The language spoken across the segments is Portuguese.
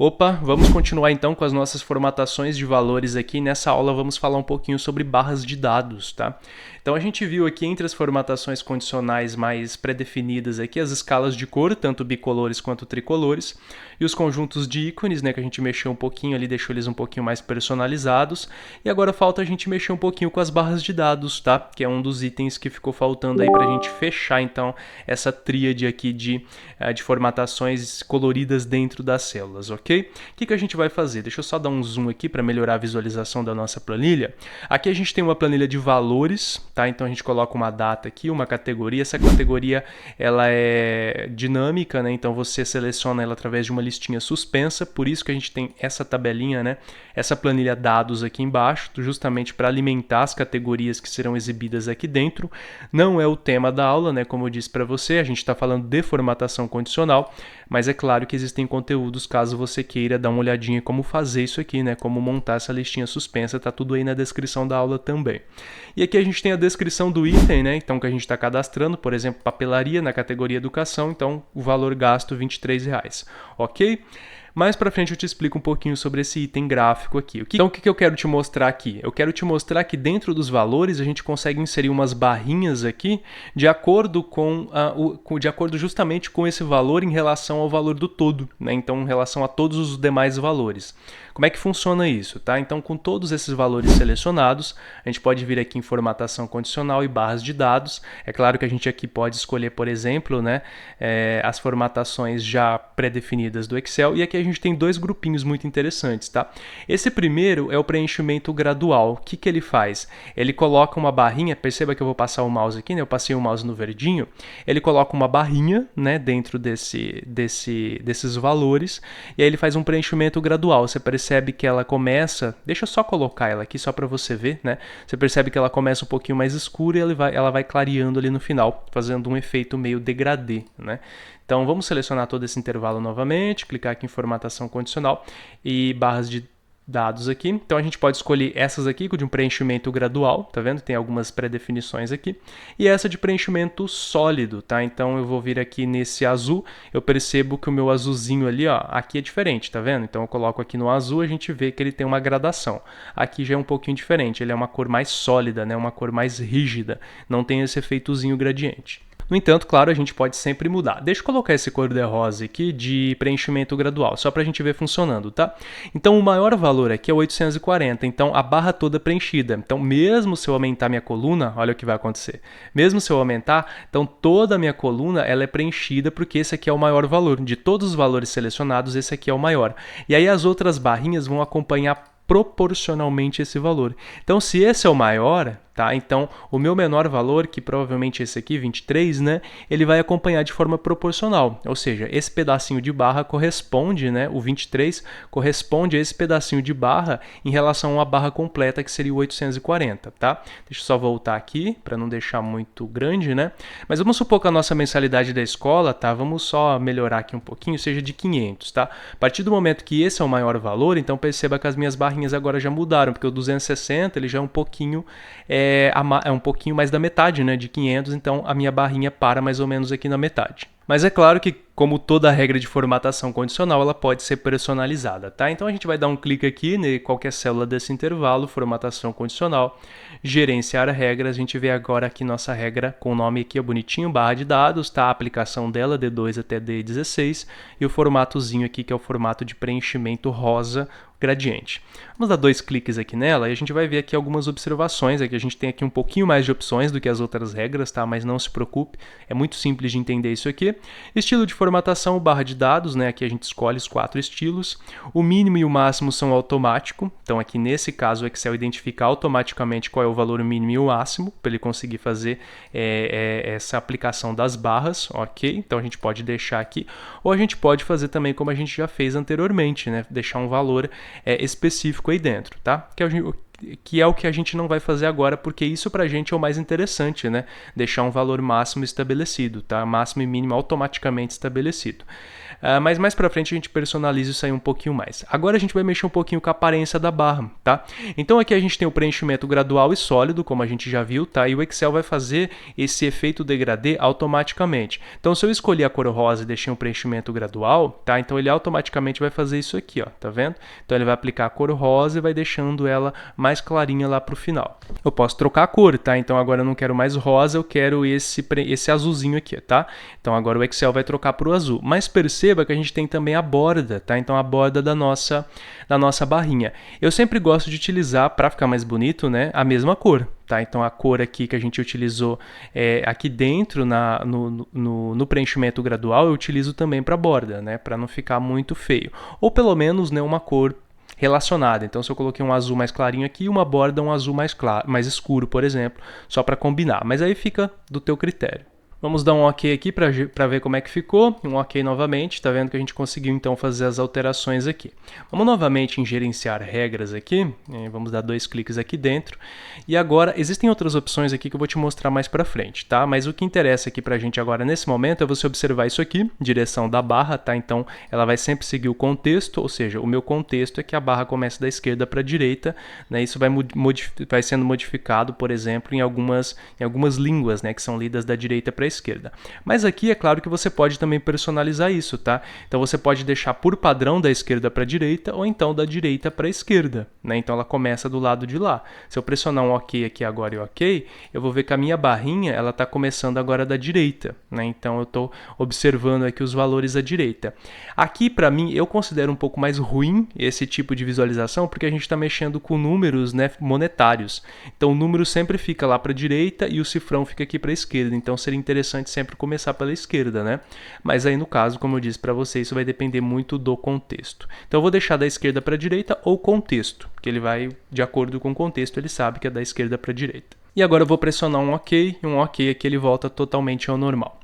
Opa, vamos continuar então com as nossas formatações de valores aqui. Nessa aula vamos falar um pouquinho sobre barras de dados, tá? Então a gente viu aqui entre as formatações condicionais mais pré-definidas aqui as escalas de cor, tanto bicolores quanto tricolores, e os conjuntos de ícones, né, que a gente mexeu um pouquinho ali, deixou eles um pouquinho mais personalizados. E agora falta a gente mexer um pouquinho com as barras de dados, tá? Que é um dos itens que ficou faltando aí pra gente fechar então essa tríade aqui de formatações coloridas dentro das células, ok? O que a gente vai fazer? Deixa eu só dar um zoom aqui para melhorar a visualização da nossa planilha. Aqui a gente tem uma planilha de valores, tá? Então a gente coloca uma data aqui, uma categoria. Essa categoria ela é dinâmica, né? Então você seleciona ela através de uma listinha suspensa, por isso que a gente tem essa tabelinha, né? Essa planilha dados aqui embaixo, justamente para alimentar as categorias que serão exibidas aqui dentro. Não é o tema da aula, né? Como eu disse para você, a gente está falando de formatação condicional, mas é claro que existem conteúdos caso você queira dar uma olhadinha em como fazer isso aqui, né? Como montar essa listinha suspensa, tá tudo aí na descrição da aula também. E aqui a gente tem a descrição do item, né? Então que a gente está cadastrando, por exemplo, papelaria na categoria educação, então o valor gasto R$23, ok? Mais para frente eu te explico um pouquinho sobre esse item gráfico aqui. Então o que eu quero te mostrar aqui? Eu quero te mostrar que dentro dos valores a gente consegue inserir umas barrinhas aqui de acordo justamente com esse valor em relação ao valor do todo, né? Então em relação a todos os demais valores. Como é que funciona isso, tá? Então com todos esses valores selecionados, a gente pode vir aqui em formatação condicional e barras de dados. É claro que a gente aqui pode escolher, por exemplo, né, as formatações já pré-definidas do Excel, e aqui a gente tem dois grupinhos muito interessantes, tá? Esse primeiro é o preenchimento gradual. O que ele faz? Ele coloca uma barrinha, perceba que eu vou passar o mouse aqui, né? Eu passei o mouse no verdinho. Ele coloca uma barrinha, né, dentro desses valores, e aí ele faz um preenchimento gradual. Você percebe que ela começa, deixa eu só colocar ela aqui só para você ver, né? Você percebe que ela começa um pouquinho mais escura e ela vai clareando ali no final, fazendo um efeito meio degradê, né? Então vamos selecionar todo esse intervalo novamente, clicar aqui em formatação condicional e barras de dados aqui. Então a gente pode escolher essas aqui de um preenchimento gradual, tá vendo? Tem algumas pré-definições aqui. E essa de preenchimento sólido, tá? Então eu vou vir aqui nesse azul, eu percebo que o meu azulzinho ali, ó, aqui é diferente, tá vendo? Então eu coloco aqui no azul, a gente vê que ele tem uma gradação. Aqui já é um pouquinho diferente, ele é uma cor mais sólida, né? Uma cor mais rígida, não tem esse efeitozinho gradiente. No entanto, claro, a gente pode sempre mudar. Deixa eu colocar esse cor-de-rosa aqui de preenchimento gradual, só para a gente ver funcionando, tá? Então, o maior valor aqui é 840, então a barra toda preenchida. Então, mesmo se eu aumentar minha coluna, olha o que vai acontecer. Mesmo se eu aumentar, então toda a minha coluna ela é preenchida porque esse aqui é o maior valor. De todos os valores selecionados, esse aqui é o maior. E aí as outras barrinhas vão acompanhar proporcionalmente esse valor. Então, se esse é o maior, tá? Então, o meu menor valor, que provavelmente esse aqui, 23, né? Ele vai acompanhar de forma proporcional. Ou seja, esse pedacinho de barra corresponde, né? O 23 corresponde a esse pedacinho de barra em relação à barra completa, que seria o 840, tá? Deixa eu só voltar aqui, para não deixar muito grande, né? Mas vamos supor que a nossa mensalidade da escola, tá? Vamos só melhorar aqui um pouquinho, seja de 500, tá? A partir do momento que esse é o maior valor, então perceba que as minhas barrinhas agora já mudaram, porque o 260 ele já é um pouquinho um pouquinho mais da metade, né, de 500, então a minha barrinha para mais ou menos aqui na metade. Mas é claro que, como toda regra de formatação condicional, ela pode ser personalizada, tá? Então a gente vai dar um clique aqui em qualquer célula desse intervalo, formatação condicional, gerenciar regras. A gente vê agora aqui nossa regra com o nome aqui, ó, bonitinho, barra de dados, tá? A aplicação dela D2 até D16 e o formatozinho aqui que é o formato de preenchimento rosa gradiente. Vamos dar dois cliques aqui nela e a gente vai ver aqui algumas observações. Aqui a gente tem aqui um pouquinho mais de opções do que as outras regras, tá? Mas não se preocupe, é muito simples de entender isso aqui. Estilo de formatação, barra de dados, né? Aqui a gente escolhe os 4 estilos. O mínimo e o máximo são automático. Então aqui nesse caso o Excel identifica automaticamente qual é o valor mínimo e o máximo para ele conseguir fazer essa aplicação das barras, ok? Então a gente pode deixar aqui, ou a gente pode fazer também como a gente já fez anteriormente, né? Deixar um valor específico aí dentro, tá? que é o que a gente não vai fazer agora, porque isso pra gente é o mais interessante, né? Deixar um valor máximo estabelecido, tá? Máximo e mínimo automaticamente estabelecido. Mas mais pra frente a gente personaliza isso aí um pouquinho mais. Agora a gente vai mexer um pouquinho com a aparência da barra, tá? Então aqui a gente tem o preenchimento gradual e sólido, como a gente já viu, tá? E o Excel vai fazer esse efeito degradê automaticamente. Então se eu escolher a cor rosa e deixar um preenchimento gradual, tá? Então ele automaticamente vai fazer isso aqui, ó, tá vendo? Então ele vai aplicar a cor rosa e vai deixando ela mais clarinha lá pro final. Eu posso trocar a cor, tá? Então agora eu não quero mais rosa, eu quero esse azulzinho aqui, tá? Então agora o Excel vai trocar para o azul. Mas perceba que a gente tem também a borda, tá? Então a borda da nossa barrinha. Eu sempre gosto de utilizar, para ficar mais bonito, né, a mesma cor, tá? Então a cor aqui que a gente utilizou aqui dentro no preenchimento gradual, eu utilizo também para a borda, né, para não ficar muito feio. Ou pelo menos, né, uma cor relacionada. Então, se eu coloquei um azul mais clarinho aqui, uma borda um azul mais claro, mais escuro, por exemplo, só para combinar. Mas aí fica do teu critério. Vamos dar um OK aqui para ver como é que ficou. Um OK novamente, tá vendo que a gente conseguiu então fazer as alterações aqui. Vamos novamente em gerenciar regras aqui, vamos dar 2 cliques aqui dentro. E agora, existem outras opções aqui que eu vou te mostrar mais para frente, tá? Mas o que interessa aqui pra gente agora nesse momento é você observar isso aqui, direção da barra, tá? Então, ela vai sempre seguir o contexto, ou seja, o meu contexto é que a barra comece da esquerda para a direita, né? Isso vai sendo modificado, por exemplo, em algumas línguas, né, que são lidas da direita para a esquerda. Mas aqui é claro que você pode também personalizar isso, tá? Então você pode deixar por padrão da esquerda para a direita ou então da direita para a esquerda, né? Então ela começa do lado de lá. Se eu pressionar um OK aqui agora e OK, eu vou ver que a minha barrinha ela está começando agora da direita, né? Então eu estou observando aqui os valores à direita. Aqui para mim eu considero um pouco mais ruim esse tipo de visualização porque a gente está mexendo com números, né, monetários. Então o número sempre fica lá para a direita e o cifrão fica aqui para a esquerda. Então seria interessante sempre começar pela esquerda, né? Mas aí no caso, como eu disse para você, isso vai depender muito do contexto. Então eu vou deixar da esquerda para a direita ou contexto, que ele vai de acordo com o contexto, ele sabe que é da esquerda para a direita. E agora eu vou pressionar um OK, e um OK aqui ele volta totalmente ao normal.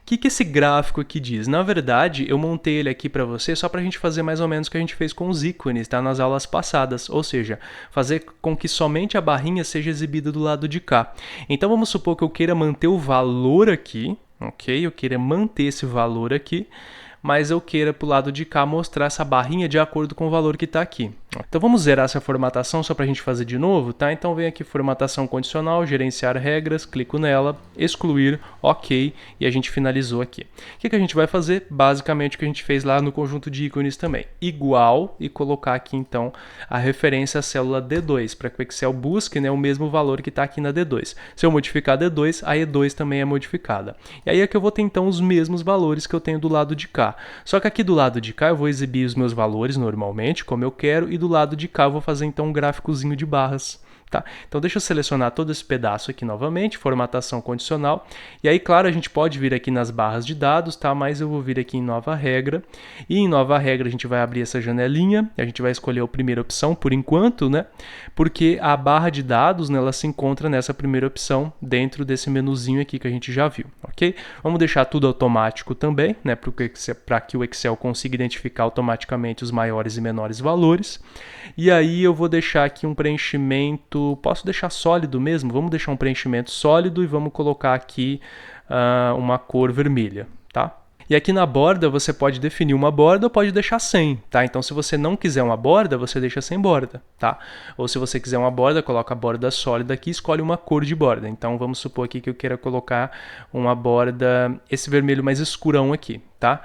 O que esse gráfico aqui diz? Na verdade, eu montei ele aqui para você só para a gente fazer mais ou menos o que a gente fez com os ícones, tá? Nas aulas passadas, ou seja, fazer com que somente a barrinha seja exibida do lado de cá. Então vamos supor que eu queira manter o valor aqui, ok? Eu queira manter esse valor aqui, mas eu queira para o lado de cá mostrar essa barrinha de acordo com o valor que está aqui. Então vamos zerar essa formatação só para a gente fazer de novo, tá? Então vem aqui formatação condicional, gerenciar regras, clico nela, excluir, OK, e a gente finalizou aqui. O que a gente vai fazer? Basicamente o que a gente fez lá no conjunto de ícones também. Igual e colocar aqui então a referência à célula D2, para que o Excel busque, né, o mesmo valor que está aqui na D2. Se eu modificar a D2, a E2 também é modificada. E aí é que eu vou ter então os mesmos valores que eu tenho do lado de cá. Só que aqui do lado de cá eu vou exibir os meus valores normalmente, como eu quero, e do lado de cá eu vou fazer então um gráficozinho de barras. Tá? Então deixa eu selecionar todo esse pedaço aqui novamente, formatação condicional, e aí claro a gente pode vir aqui nas barras de dados, tá? Mas eu vou vir aqui em nova regra, e em nova regra a gente vai abrir essa janelinha, a gente vai escolher a primeira opção por enquanto, né? Porque a barra de dados, né, ela se encontra nessa primeira opção dentro desse menuzinho aqui que a gente já viu, ok? Vamos deixar tudo automático também, né? Para que o Excel consiga identificar automaticamente os maiores e menores valores, e aí eu vou deixar aqui um preenchimento. Posso deixar sólido mesmo? Vamos deixar um preenchimento sólido e vamos colocar aqui uma cor vermelha, tá? E aqui na borda você pode definir uma borda ou pode deixar sem, tá? Então se você não quiser uma borda, você deixa sem borda, tá? Ou se você quiser uma borda, coloca a borda sólida aqui e escolhe uma cor de borda. Então vamos supor aqui que eu queira colocar uma borda, esse vermelho mais escurão aqui, tá?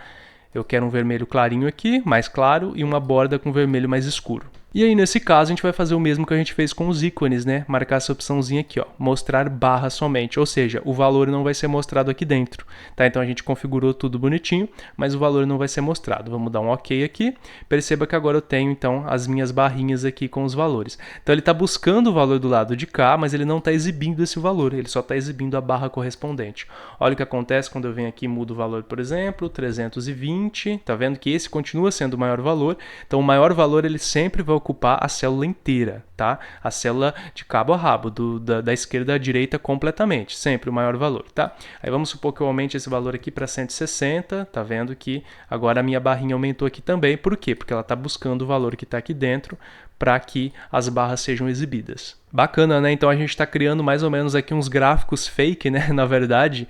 Eu quero um vermelho clarinho aqui, mais claro, e uma borda com vermelho mais escuro. E aí, nesse caso, a gente vai fazer o mesmo que a gente fez com os ícones, né? Marcar essa opçãozinha aqui, ó, mostrar barra somente, ou seja, o valor não vai ser mostrado aqui dentro, tá? Então a gente configurou tudo bonitinho, mas o valor não vai ser mostrado. Vamos dar um OK aqui. Perceba que agora eu tenho, então, as minhas barrinhas aqui com os valores. Então ele está buscando o valor do lado de cá, mas ele não está exibindo esse valor, ele só está exibindo a barra correspondente. Olha o que acontece quando eu venho aqui e mudo o valor, por exemplo, 320, tá vendo que esse continua sendo o maior valor, então o maior valor ele sempre vai ocupar a célula inteira, tá? A célula de cabo a rabo, da esquerda à direita completamente, sempre o maior valor, tá? Aí vamos supor que eu aumente esse valor aqui para 160, tá vendo que agora a minha barrinha aumentou aqui também, por quê? Porque ela está buscando o valor que está aqui dentro para que as barras sejam exibidas. Bacana, né? Então a gente está criando mais ou menos aqui uns gráficos fake, né? Na verdade,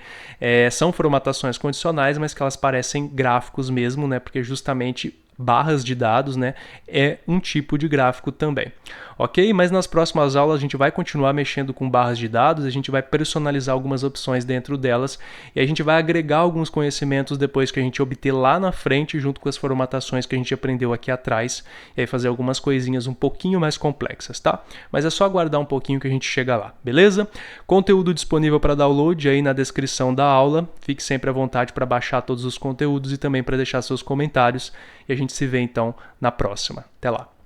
são formatações condicionais, mas que elas parecem gráficos mesmo, né? Porque justamente barras de dados, né, é um tipo de gráfico também. Ok? Mas nas próximas aulas a gente vai continuar mexendo com barras de dados, a gente vai personalizar algumas opções dentro delas e a gente vai agregar alguns conhecimentos depois que a gente obter lá na frente junto com as formatações que a gente aprendeu aqui atrás e aí fazer algumas coisinhas um pouquinho mais complexas, tá? Mas é só aguardar um pouquinho que a gente chega lá, beleza? Conteúdo disponível para download aí na descrição da aula. Fique sempre à vontade para baixar todos os conteúdos e também para deixar seus comentários. E a gente se vê então na próxima. Até lá!